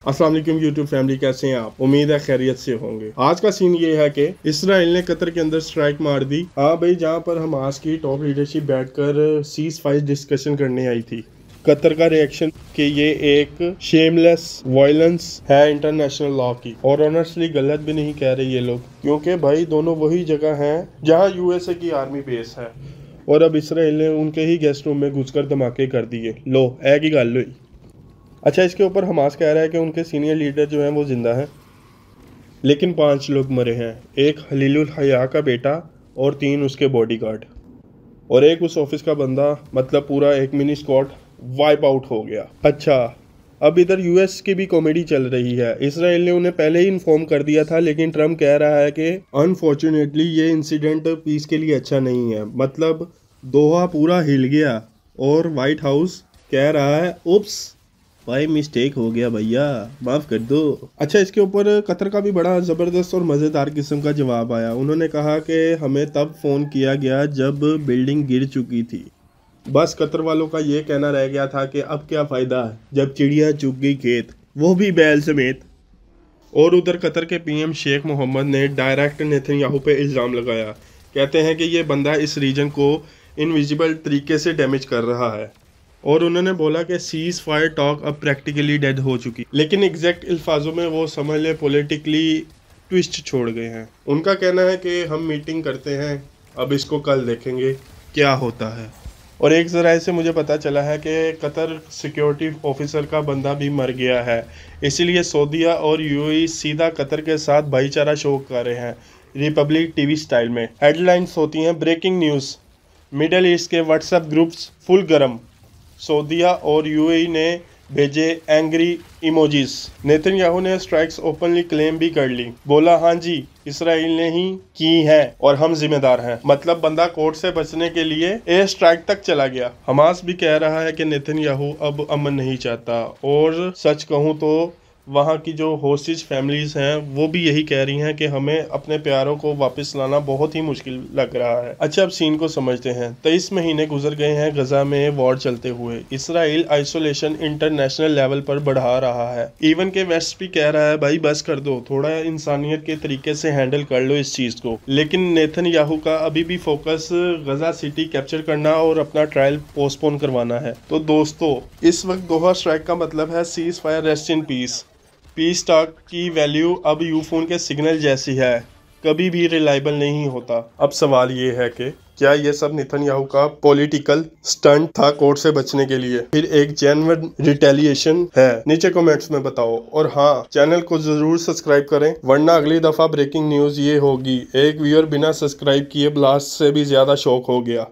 अस्सलाम वालेकुम YouTube family, कैसे हैं आप? उम्मीद है खैरियत से होंगे। आज का सीन ये है कि इसराइल ने कतर के अंदर स्ट्राइक मार दी। हाँ भाई, जहाँ पर हमास की टॉप लीडरशिप बैठकर सीज फायर डिस्कशन करने आई थी। कतर का रिएक्शन कि ये एक शेमलेस वायलेंस है इंटरनेशनल लॉ की, और ऑनेस्टली गलत भी नहीं कह रहे ये लोग, क्योंकि भाई दोनों वही जगह हैं जहाँ यूएसए की आर्मी बेस है, और अब इसराइल ने उनके ही गेस्ट रूम में घुसकर धमाके कर दिए। लो है की गल हुई। अच्छा, इसके ऊपर हमास कह रहा है कि उनके सीनियर लीडर जो हैं वो जिंदा हैं, लेकिन 5 लोग मरे हैं। एक हलीलुल हया का बेटा और 3 उसके बॉडीगार्ड, और एक उस ऑफिस का बंदा। मतलब पूरा एक मिनी स्क्वाड वाइप आउट हो गया। अच्छा, अब इधर यूएस की भी कॉमेडी चल रही है। इसराइल ने उन्हें पहले ही इन्फॉर्म कर दिया था, लेकिन ट्रम्प कह रहा है कि अनफॉर्चुनेटली ये इंसिडेंट पीस के लिए अच्छा नहीं है। मतलब दोहा पूरा हिल गया, और वाइट हाउस कह रहा है उप्स भाई, मिस्टेक हो गया भैया, माफ कर दो। अच्छा, इसके ऊपर कतर का भी बड़ा ज़बरदस्त और मज़ेदार किस्म का जवाब आया। उन्होंने कहा कि हमें तब फ़ोन किया गया जब बिल्डिंग गिर चुकी थी। बस कतर वालों का ये कहना रह गया था कि अब क्या फ़ायदा है जब चिड़िया चुग गई खेत, वो भी बैल समेत। और उधर कतर के पीएम शेख मोहम्मद ने डायरेक्ट नेतन्याहू पे इल्ज़ाम लगाया। कहते हैं कि ये बंदा इस रीजन को इनविजिबल तरीके से डैमेज कर रहा है, और उन्होंने बोला कि सीज फायर टॉक अब प्रैक्टिकली डेड हो चुकी। लेकिन एग्जैक्ट अल्फाजों में वो समझ ले पॉलिटिकली ट्विस्ट छोड़ गए हैं। उनका कहना है कि हम मीटिंग करते हैं, अब इसको कल देखेंगे क्या होता है। और एक ज़राए से मुझे पता चला है कि कतर सिक्योरिटी ऑफिसर का बंदा भी मर गया है, इसीलिए सऊदीया और यूएई सीधा कतर के साथ भाईचारा शो कर रहे हैं, रिपब्लिक टीवी स्टाइल में। हेडलाइंस होती हैं ब्रेकिंग न्यूज़, मिडल ईस्ट के व्हाट्सएप ग्रुप्स फुल गर्म, सऊदीया और यूएई ने भेजे एंग्री इमोजीज। नेतन्याहू ने स्ट्राइक्स ओपनली क्लेम भी कर ली। बोला हाँ जी, इसराइल ने ही की है और हम जिम्मेदार हैं। मतलब बंदा कोर्ट से बचने के लिए एयर स्ट्राइक तक चला गया। हमास भी कह रहा है कि नेतन्याहू अब अमन नहीं चाहता, और सच कहूँ तो वहाँ की जो होस्टेज फैमिलीज हैं वो भी यही कह रही हैं कि हमें अपने प्यारों को वापस लाना बहुत ही मुश्किल लग रहा है। अच्छा, अब सीन को समझते हैं। 23 महीने गुजर गए हैं गजा में वॉर चलते हुए। इसराइल आइसोलेशन इंटरनेशनल लेवल पर बढ़ा रहा है। इवन के वेस्ट भी कह रहा है भाई बस कर दो, थोड़ा इंसानियत के तरीके से हैंडल कर लो इस चीज को। लेकिन नेतन्याहू का अभी भी फोकस गजा सिटी कैप्चर करना और अपना ट्रायल पोस्टपोन करवाना है। तो दोस्तों, इस वक्त दोहा स्ट्राइक का मतलब है cease fire, rest in peace. Piece talk की वैल्यू अब यूफोन के सिग्नल जैसी है, कभी भी रिलायबल नहीं होता। अब सवाल ये है कि क्या ये सब नेतन्याहू का पॉलिटिकल स्टंट था कोर्ट से बचने के लिए, फिर एक जेन्युइन रिटेलिएशन है? नीचे कमेंट्स में बताओ। और हाँ, चैनल को जरूर सब्सक्राइब करें, वरना अगली दफा ब्रेकिंग न्यूज ये होगी, एक व्यूअर बिना सब्सक्राइब किए ब्लास्ट से भी ज्यादा शॉक हो गया।